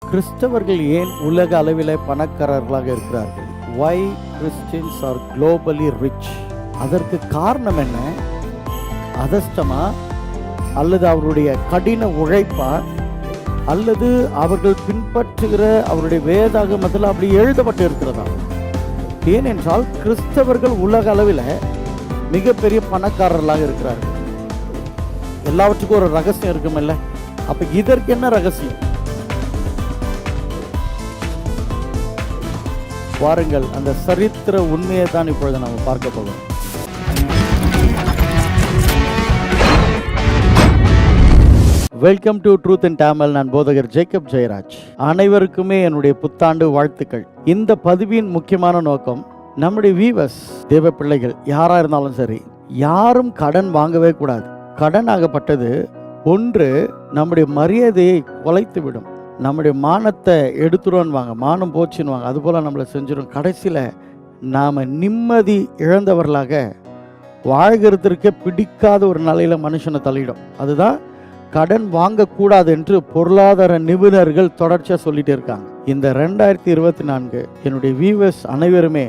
கிறிஸ்தவர்கள் ஏன் உலக அளவில் பணக்காரர்களாக இருக்கிறார்கள்? Why Christians are globally rich? அதற்கு காரணம் என்ன? அதஷ்டமா, அல்லது அவருடைய கடின உழைப்பா, அல்லது அவர்கள் பின்பற்றுகிற அவருடைய வேதாகமத்தில் அப்படி எழுதப்பட்டு இருக்கிறதா? ஏனென்றால் கிறிஸ்தவர்கள் உலக அளவில் மிகப்பெரிய பணக்காரர்களாக இருக்கிறார்கள். எல்லாவற்றுக்கும் ஒரு ரகசியம் இருக்குமில்ல? அப்ப இதற்கு என்ன ரகசியம்? வாருங்கள், அந்த சரித்திர உண்மையை தான் இப்பொழுது நம்ம பார்க்க போகிறோம். வெல்கம் டு ட்ரூத் இன் தமிழ். நான் போதகர் ஜேக்கப் ஜெயராஜ். அனைவருக்குமே என்னுடைய புத்தாண்டு வாழ்த்துக்கள். இந்த பதிவின் முக்கியமான நோக்கம், நம்முடைய வீவர்ஸ், தேவ பிள்ளைகள் யாரா இருந்தாலும் சரி, யாரும் கடன் வாங்கவே கூடாது. கடன் ஆகப்பட்டது ஒன்று நம்முடைய மரியாதையை குலைத்து விடும், நம்முடைய மானத்தை எடுத்துருவாங்க, மானம் போச்சுன்னுவாங்க, அதுபோல் நம்மளை செஞ்சிடும். கடைசியில் நாம் நிம்மதி இழந்தவர்களாக வாழ்கிறதுக்கே பிடிக்காத ஒரு நிலையில் மனுஷனை தள்ளிடும். அதுதான் கடன் வாங்கக்கூடாது என்று பொருளாதார நிபுணர்கள் தொடர்ச்சியாக சொல்லிட்டு இருக்காங்க. இந்த 2024 என்னுடைய வியூவர்ஸ் அனைவருமே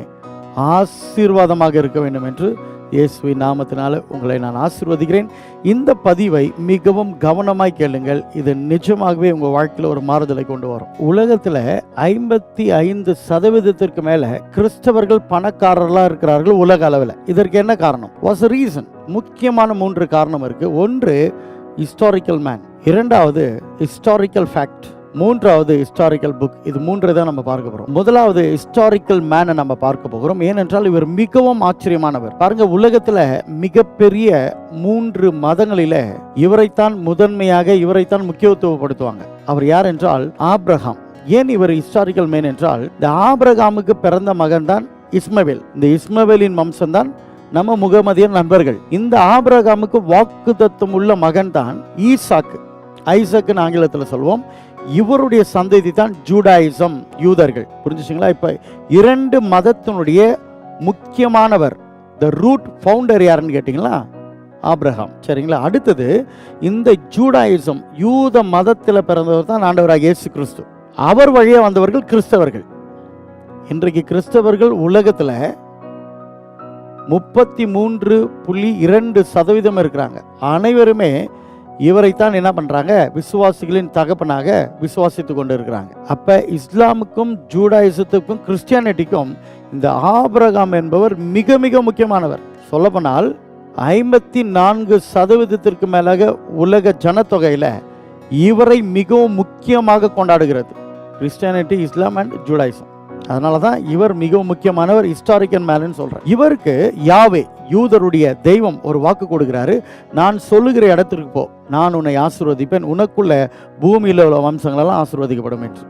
ஆசீர்வாதமாக இருக்க வேண்டும் என்று இயேசுவின் நாமத்தினால உங்களை நான் ஆசீர்வதிக்கிறேன். இந்த பதிவை மிகவும் கவனமாய் கேளுங்கள். இது நிஜமாகவே உங்கள் வாழ்க்கையில் ஒரு மாறுதலை கொண்டு வரும். உலகத்தில் 55% மேலே கிறிஸ்தவர்கள் பணக்காரர்களாக இருக்கிறார்கள் உலக அளவில். இதற்கு என்ன காரணம்? Was a reason. முக்கியமான 3 காரணம் இருக்கு. ஒன்று ஹிஸ்டாரிக்கல் மேன், இரண்டாவது ஹிஸ்டாரிக்கல் ஃபேக்ட், மூன்றாவது ஹிஸ்டாரிக்கல் புக். இது 3 தான் நம்ம பார்க்க போகிறோம். முதலாவது ஹிஸ்டாரிக்கல் மேனை நம்ம பார்க்க போகிறோம். ஏனென்றால் இவர் மிகவும் ஆச்சரியமானவர். பாருங்க, உலகத்தில் மிகப்பெரிய 3 மதங்களில் இவரைத்தான் முதன்மையாக, இவரைத்தான் முக்கியத்துவப்படுத்துவாங்க. அவர் யார் என்றால் ஆபிரகாம். ஏன் இவர் ஹிஸ்டாரிக்கல் மேன் என்றால், இந்த ஆபிரகாமுக்கு பிறந்த மகன் தான் இஸ்மவேல். இந்த இஸ்மவேலின் வம்சம் தான் நம்ம முகமதியன் நண்பர்கள். இந்த ஆபிரகாமுக்கு வாக்குத்தத்தம் உள்ள மகன் தான் ஈசாக்கு, ஐசக்குன்னு ஆங்கிலத்தில் சொல்வோம். இவருடைய சந்ததி தான் ஜூடாயிசம், யூதர்கள். புரிஞ்சுச்சிங்களா? இப்ப 2 மதத்தினுடைய முக்கியமானவர், த ரூட் ஃபவுண்டர் யாருன்னு கேட்டீங்களா? ஆபிரகாம். சரிங்களா? அடுத்தது இந்த ஜூடாயிசம், யூத மதத்தில் பிறந்தவர் தான் ஆண்டவராகிய இயேசு கிறிஸ்து. அவர் வழியே வந்தவர்கள் கிறிஸ்தவர்கள். இன்றைக்கு கிறிஸ்தவர்கள் உலகத்தில் 33.2% இருக்கிறாங்க. அனைவருமே இவரைத்தான் என்ன பண்றாங்க? விசுவாசிகளின் தகப்பனாக விசுவாசித்து கொண்டு இருக்கிறாங்க. அப்ப இஸ்லாமுக்கும் ஜூடாயிசத்துக்கும் கிறிஸ்டியானிட்டிக்கும் இந்த ஆபிரகாம் என்பவர் மிக மிக முக்கியமானவர். சொல்லப்போனால் 54% மேலாக உலக ஜனத்தொகையில இவரை மிகவும் முக்கியமாக கொண்டாடுகிறது கிறிஸ்டியானிட்டி, இஸ்லாம் அண்ட் ஜூடாயிசம். அதனால தான் இவர் மிகவும் முக்கியமானவர், ஹிஸ்டாரிக்கல் மேன் சொல்றார். இவருக்கு யாவே, யூதருடைய தெய்வம், ஒரு வாக்கு கொடுக்கிறாரு. நான் சொல்லுகிற இடத்திற்கு போ, நான் உன்னை ஆசீர்வதிப்பேன், உனக்குள்ள பூமியில் உள்ள வம்சங்களெல்லாம் ஆசீர்வதிக்கப்படும் என்று.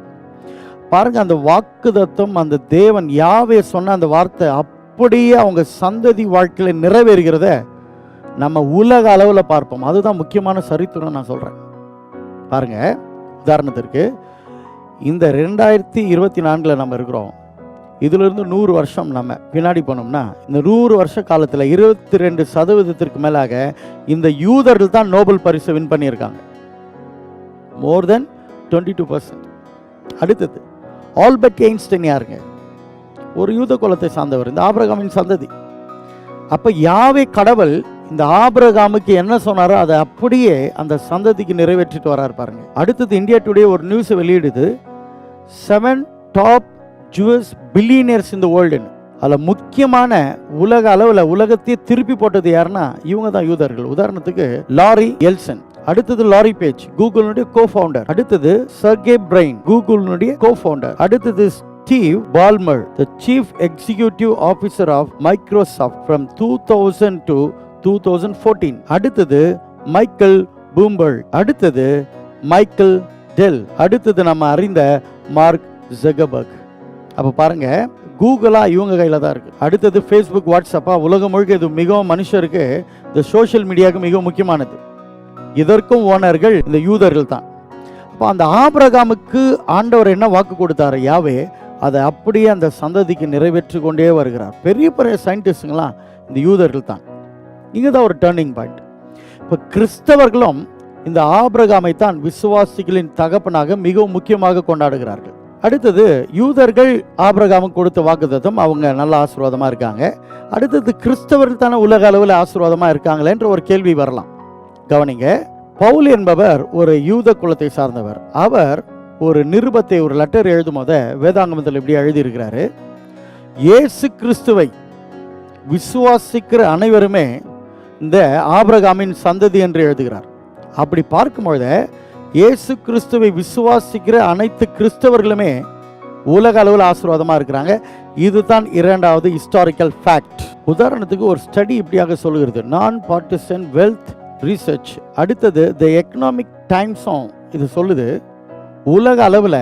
பாருங்க, அந்த வாக்குத்தத்தம், அந்த தேவன் யாவே சொன்ன அந்த வார்த்தை அப்படியே அவங்க சந்ததி வாழ்க்கையில் நிறைவேறுகிறத நம்ம உலக அளவில் பார்ப்போம். அதுதான் முக்கியமான சரித்திரம் நான் சொல்றேன். பாருங்க, உதாரணத்திற்கு இந்த 2024 நம்ம இருக்கிறோம். இதிலிருந்து 100 வருஷம் நம்ம பின்னாடி போனோம்னா, இந்த 100 வருஷ காலத்தில் 22% மேலாக இந்த யூதர்கள் தான் நோபல் பரிசு வின் பண்ணியிருக்காங்க. மோர் தென் 22%. அடுத்தது ஆல்பர்ட் ஐன்ஸ்டைன் யாருங்க? ஒரு யூத குலத்தை சார்ந்தவர், இந்த ஆபிரகாமின் சந்ததி. அப்ப யாவே கடவுள் இந்த ஆபிரகாமுக்கு என்ன சொன்னாரோ அதை அப்படியே அந்த சந்ததிக்கு நிறைவேற்றிட்டு வராரு. பாருங்க. அடுத்தது இந்தியா டுடே ஒரு நியூஸ் வெளியிடுது, 7 டாப் ஜூஸ் பில்லியனர்ஸ் இந்த வேர்ல்டு. அதில் முக்கியமான உலக அளவில் உலகத்தையே திருப்பி போட்டது யாருன்னா இவங்க தான், யூதர்கள். உதாரணத்துக்கு லாரி எல்சன், அடுத்தது லாரி பேஜ், கூகுளுடைய கோ ஃபவுண்டர். அடுத்தது சர்கே பிரைன், கூகுளுடைய கோ ஃபவுண்டர். அடுத்தது Steve Ballmer, the chief executive officer of Microsoft from 2000 to 2014. அடுத்தது மைக்கேல் பூம்பர்க். அடுத்தது மைக்கேல் டெல். அடுத்தது நம்ம அறிந்த மார்க் ஜக்கர்பர்க். அப்போ பாருங்க, கூகுளா இவங்க கையில் தான் இருக்கு. அடுத்தது ஃபேஸ்புக், வாட்ஸ்அப்பா, உலகம் முழுக்க இது மிகவும் மனுஷருக்கு, இந்த சோஷியல் மீடியாவுக்கு மிகவும் முக்கியமானது. இதற்கும் ஓனர்கள் இந்த யூதர்கள் தான். அப்போ அந்த ஆபிரகாமுக்கு ஆண்டவர் என்ன வாக்கு கொடுத்தாரு யாவே, அதை அப்படியே அந்த சந்ததிக்கு நிறைவேற்றி கொண்டே வருகிறார். பெரிய பெரிய சயின்டிஸ்டுங்களாம் இந்த யூதர்கள் தான். இங்கே தான் ஒரு டேர்னிங் பாயிண்ட். இப்போ கிறிஸ்தவர்களும் இந்த ஆபிரகாமை தான் விசுவாசிகளின் தகப்பனாக மிகவும் முக்கியமாக கொண்டாடுகிறார்கள். அடுத்தது, யூதர்கள் ஆபிரகாமுக்கு கொடுத்த வாக்குத்தத்தம், அவங்க நல்ல ஆசீர்வாதமாக இருக்காங்க. அடுத்தது, கிறிஸ்தவர்கள் தானே உலக அளவில் ஆசீர்வாதமாக இருக்காங்களேன்ற ஒரு கேள்வி வரலாம். கவனிங்க, பவுல் என்பவர் ஒரு யூத குலத்தை சார்ந்தவர். அவர் ஒரு நிருபத்தை, ஒரு லெட்டர் எழுதும் போத வேதாங்கமத்தில் இப்படி எழுதியிருக்கிறாரு: இயேசு கிறிஸ்துவை விசுவாசிக்கிற அனைவருமே இந்த ஆபிரகாமின் சந்ததி என்று எழுதுகிறார். அப்படி பார்க்கும்பொழுது இயேசு கிறிஸ்துவை விசுவாசிக்கிற அனைத்து கிறிஸ்தவர்களுமே உலக அளவில் ஆசீர்வாதமாக இருக்கிறாங்க. இதுதான் இரண்டாவது ஹிஸ்டாரிக்கல் ஃபேக்ட். உதாரணத்துக்கு ஒரு ஸ்டடி இப்படியாக சொல்லுகிறது, நான் பார்ட்டிசன் வெல்த் ரிசர்ச். அடுத்தது தி எக்கனாமிக் டைம்ஸும் இது சொல்லுது, உலக அளவில்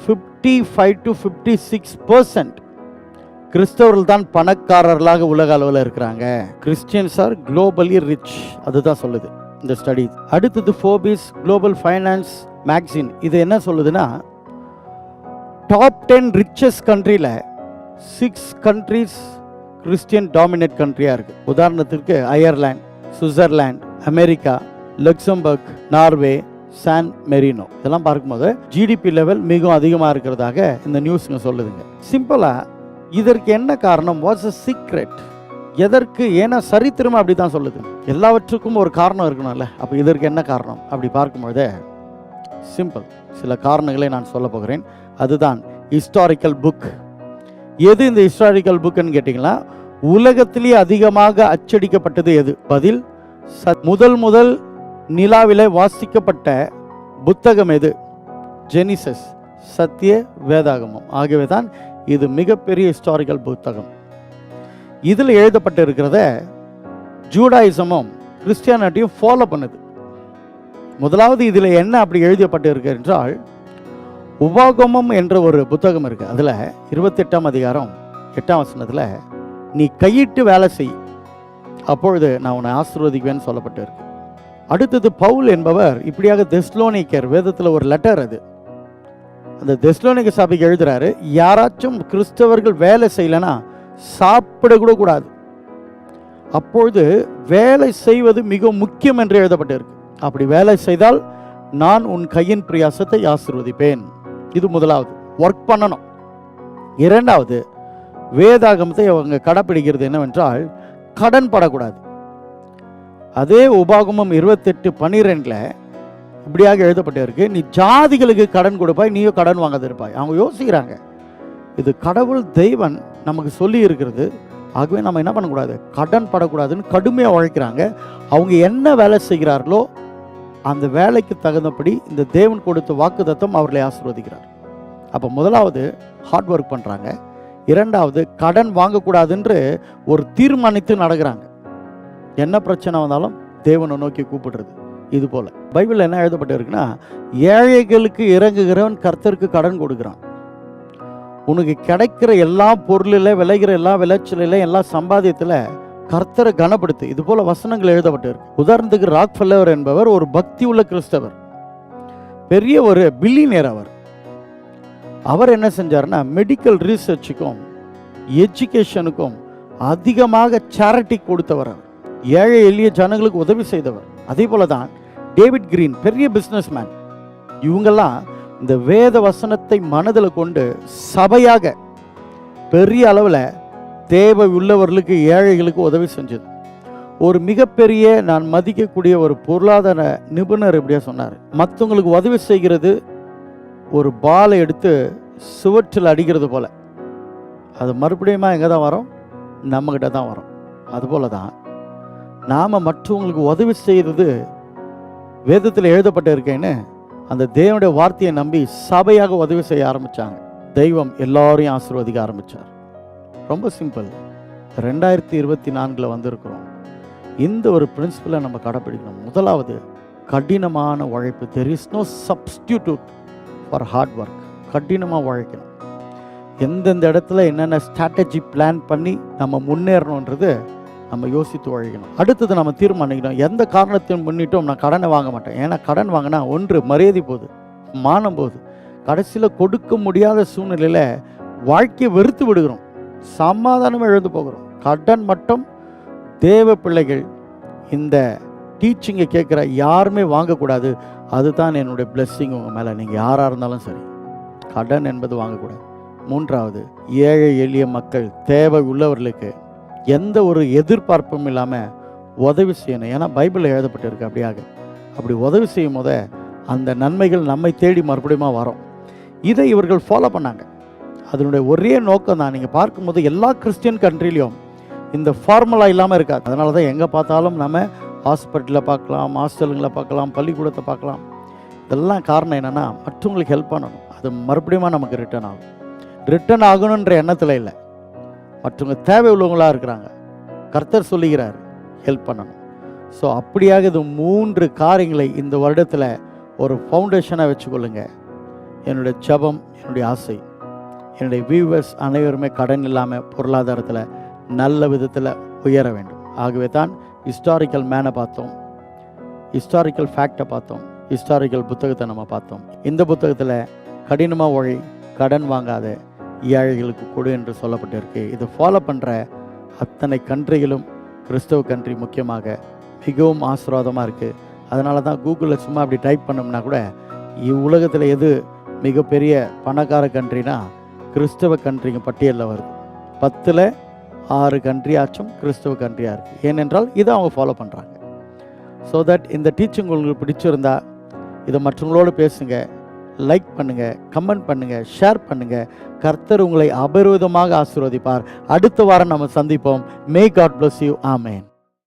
55 to 56% கிறிஸ்தவர்கள் தான் பணக்காரர்களாக உலக அளவில் இருக்கிறாங்க. கிறிஸ்டியன்ஸ் ஆர் குளோபலி ரிச், அதுதான் சொல்லுது இந்த ஸ்டடி. அடுத்தது ஃபோர்பிஸ் குளோபல் ஃபைனான்ஸ் மேக்சின், இது என்ன சொல்லுதுன்னா, டாப் 10 ரிச்சஸ்ட் கண்ட்ரியில் 6 கண்ட்ரிஸ் கிறிஸ்டியன் டாமினேட் கண்ட்ரியாக இருக்குது. உதாரணத்திற்கு Ireland, Switzerland, America, Luxembourg, Norway, San Marino. இதெல்லாம் பார்க்கும்போது ஜிடிபி லெவல் மிகவும் அதிகமாக இருக்கிறதாக இந்த நியூஸுங்க சொல்லுதுங்க. சிம்பிளாக இதற்கு என்ன காரணம்? What's a secret? எதற்கு? ஏன்னா சரித்திரம் அப்படி தான் சொல்லுது, எல்லாவற்றுக்கும் ஒரு காரணம் இருக்கணும்ல. அப்போ இதற்கு என்ன காரணம் அப்படி பார்க்கும்பொழுது சிம்பிள், சில காரணங்களை நான் சொல்ல போகிறேன். அதுதான் ஹிஸ்டாரிக்கல் புக். எது இந்த ஹிஸ்டாரிக்கல் புக்குன்னு கேட்டிங்கன்னா, உலகத்திலேயே அதிகமாக அச்சடிக்கப்பட்டது எது? பதில், முதல் நிலாவிலே வாசிக்கப்பட்ட புத்தகம் எது? ஜெனிசஸ், சத்திய வேதாகமம். ஆகவே தான் இது மிகப்பெரிய ஹிஸ்டாரிக்கல் புத்தகம். இதில் எழுதப்பட்டு இருக்கிறத ஜூடாயிசமும் கிறிஸ்டியானிட்டியும் ஃபாலோ பண்ணுது. முதலாவது இதில் என்ன அப்படி எழுதப்பட்டு இருக்கு என்றால், உபாகமம் என்ற ஒரு புத்தகம் இருக்கு. அதில் 28ஆம் அதிகாரம் 8ஆம் வசனத்தில், நீ கையிட்டு வேலை செய், அப்பொழுது நான் உன்னை ஆசீர்வதிக்குவேன்னு சொல்லப்பட்டு இருக்கு. அடுத்தது, பவுல் என்பவர் இப்படியாக தெஸ்லோனிக்கர், வேதத்தில் ஒரு லெட்டர் அது, அந்த தெஸ்லோனிக்க சபைக்கு எழுதுறாரு, யாராச்சும் கிறிஸ்தவர்கள் வேலை செய்யலைன்னா சாப்பிட கூட கூடாது, அப்பொழுது வேலை செய்வது மிக முக்கியம் என்று எழுதப்பட்டிருக்கு. அப்படி வேலை செய்தால் நான் உன் கையின் பிரயாசத்தை ஆசீர்வதிப்பேன். இது முதலாவது, ஒர்க் பண்ணணும். இரண்டாவது, வேதாகமத்தை அவங்க கடைப்பிடிக்கிறது என்னவென்றால், கடன் படக்கூடாது. அதே உபாகமம் 28:12 இப்படியாக எழுதப்பட்டு இருக்கு, நீ ஜாதிகளுக்கு கடன் கொடுப்பாய், நீயோ கடன் வாங்காது இருப்பாய். அவங்க யோசிக்கிறாங்க, இது கடவுள் தெய்வன் நமக்கு சொல்லி இருக்கிறது, ஆகவே நம்ம என்ன பண்ணக்கூடாது, கடன் படக்கூடாதுன்னு கடுமையாக உழைக்கிறாங்க. அவங்க என்ன வேலை செய்கிறார்களோ அந்த வேலைக்கு தகுந்தபடி இந்த தேவன் கொடுத்த வாக்குத்தத்தம் அவர்களை ஆசீர்வதிக்கிறார். அப்போ முதலாவது ஹார்ட் ஒர்க் பண்ணுறாங்க, இரண்டாவது கடன் வாங்கக்கூடாதுன்று ஒரு தீர்மானித்து நடக்கிறாங்க. என்ன பிரச்சனை வந்தாலும் தேவனை நோக்கி கூப்பிடுறது. இது போல பைபிளில் என்ன எழுதப்பட்டு இருக்குன்னா, ஏழைகளுக்கு இறங்குகிறவன் கர்த்தருக்கு கடன் கொடுக்குறான். உனக்கு கிடைக்கிற எல்லா பொருளில், விளைகிற எல்லா விளைச்சலில், எல்லா சம்பாதியத்தில் கர்த்தரை கனப்படுத்து. இது போல வசனங்கள் எழுதப்பட்டு இருக்கு. உதாரணத்துக்கு ராக்ஃபெல்லர் என்பவர் ஒரு பக்தி உள்ள கிறிஸ்தவர், பெரிய ஒரு பில்லியனர். அவர் என்ன செஞ்சார்னா, மெடிக்கல் ரிசர்ச்சுக்கும் எஜுகேஷனுக்கும் அதிகமாக சேரிட்டி கொடுத்தவர். ஏழை எளிய ஜனங்களுக்கு உதவி செய்தவர். அதே போல தான் டேவிட் கிரீன், பெரிய பிஸ்னஸ் மேன். இவங்கெல்லாம் இந்த வேத வசனத்தை மனதில் கொண்டு சபையாக பெரிய அளவில் தேவை உள்ளவர்களுக்கு, ஏழைகளுக்கு உதவி செஞ்சது. ஒரு மிகப்பெரிய, நான் மதிக்கக்கூடிய ஒரு பொருளாதார நிபுணர் இப்படியா சொன்னார், மற்றவங்களுக்கு உதவி செய்கிறது ஒரு பாலை எடுத்து சுவற்றில் அடிக்கிறது போல, அது மறுபடியும் எங்கே தான் வரும்? நம்மக்கிட்ட தான் வரும். அதுபோல தான் நாம் மற்றவங்களுக்கு உதவி செய்கிறது வேதத்தில் எழுதப்பட்டு இருக்கேன்னு அந்த தேவனுடைய வார்த்தையை நம்பி சபையாக உதவி செய்ய ஆரம்பித்தாங்க. தெய்வம் எல்லாரையும் ஆசீர்வதிக்க ஆரம்பித்தார். ரொம்ப சிம்பிள். 2024 வந்திருக்கிறோம். இந்த ஒரு பிரின்சிபலை நம்ம கடைப்பிடிக்கணும். முதலாவது, கடினமான உழைப்பு. There is no substitute for hard work. கடினமாக உழைக்கணும். எந்தெந்த இடத்துல என்னென்ன ஸ்ட்ராட்டஜி பிளான் பண்ணி நம்ம முன்னேறணுன்றது நம்ம யோசித்து உழைக்கணும். அடுத்தது, நம்ம தீர்மானிக்கணும், எந்த காரணத்தையும் முன்னிட்டும் நான் கடனை வாங்க மாட்டேன். ஏன்னா கடன் வாங்கினா ஒன்று மரியாதை போகுது, மானம் போகுது, கடைசியில் கொடுக்க முடியாத சூழ்நிலையில் வாழ்க்கையை வெறுத்து விடுகிறோம், சமாதானமாக எழுந்து போகிறோம். கடன் மட்டும் தேவ பிள்ளைகள் இந்த டீச்சிங்கை கேட்குற யாருமே வாங்கக்கூடாது. அதுதான் என்னுடைய பிளெஸ்ஸிங் உங்கள் மேலே. நீங்கள் யாராக இருந்தாலும் சரி, கடன் என்பது வாங்கக்கூடாது. 3வது, ஏழை எளிய மக்கள், தேவை உள்ளவர்களுக்கு எந்த ஒரு எதிர்பார்ப்பும் இல்லாமல் உதவி செய்யணும். ஏன்னா பைபிளில் எழுதப்பட்டிருக்கு அப்படியாக. அப்படி உதவி செய்யும் போத அந்த நன்மைகள் நம்மை தேடி மறுபடியும் வரும். இதை இவர்கள் ஃபாலோ பண்ணாங்க. அதனுடைய ஒரே நோக்கம் தான், நீங்கள் பார்க்கும்போது எல்லா கிறிஸ்டியன் கண்ட்ரிலையும் இந்த ஃபார்முலா இல்லாமல் இருக்காது. அதனால தான் எங்கே பார்த்தாலும் நம்ம ஹாஸ்பிட்டலில் பார்க்கலாம், ஹாஸ்டலுங்களை பார்க்கலாம், பள்ளிக்கூடத்தை பார்க்கலாம். இதெல்லாம் காரணம் என்னென்னா, மற்றவங்களுக்கு ஹெல்ப் பண்ணணும். அது மறுபடியும் நமக்கு ரிட்டர்ன் ஆகணுன்ற எண்ணத்தில் இல்லை. மற்றவங்க தேவை உள்ளவங்களாக இருக்கிறாங்க. கர்த்தர் சொல்லுகிறார் ஹெல்ப் பண்ணணும். ஸோ அப்படியாக இது 3 காரியங்களை இந்த வருடத்தில் ஒரு ஃபவுண்டேஷனாக வச்சுக்கொள்ளுங்க. என்னுடைய ஜெபம், என்னுடைய ஆசை, என்னுடைய வியூவர்ஸ் அனைவருமே கடன் இல்லாமல் பொருளாதாரத்தில் நல்ல விதத்தில் உயர வேண்டும். ஆகவே தான் ஹிஸ்டாரிக்கல் மேனை பார்த்தோம், ஹிஸ்டாரிக்கல் ஃபேக்டை பார்த்தோம், ஹிஸ்டாரிக்கல் புத்தகத்தை நம்ம பார்த்தோம். இந்த புத்தகத்தில் கடினமாக உழை, கடன் வாங்காத, ஏழைகளுக்கு கொடு என்று சொல்லப்பட்டிருக்கு. இதை ஃபாலோ பண்ணுற அத்தனை கண்ட்ரிகளும், கிறிஸ்தவ கண்ட்ரி முக்கியமாக, மிகவும் ஆசீர்வாதமாக இருக்குது. அதனால தான் கூகுளில் சும்மா அப்படி டைப் பண்ணோம்னா கூட இவ்வுலகத்தில் எது மிகப்பெரிய பணக்கார கண்ட்ரினா கிறிஸ்தவ கண்ட்ரிங்க பட்டியலில் வருது. 10ல் 6 கண்ட்ரி ஆச்சும் கிறிஸ்தவ கண்ட்ரியாக இருக்குது. ஏனென்றால் இதை அவங்க ஃபாலோ பண்ணுறாங்க. ஸோ தட் இந்த டீச்சிங் உங்களுக்கு பிடிச்சிருந்தா இதை மற்றவங்களோடு பேசுங்க, லைக் பண்ணுங்கள், கமெண்ட் பண்ணுங்கள், ஷேர் பண்ணுங்கள். கர்த்தர் உங்களை அபரிவிதமாக ஆசீர்வதிப்பார். அடுத்த வாரம் நம்ம சந்திப்போம். May God bless you. Amen.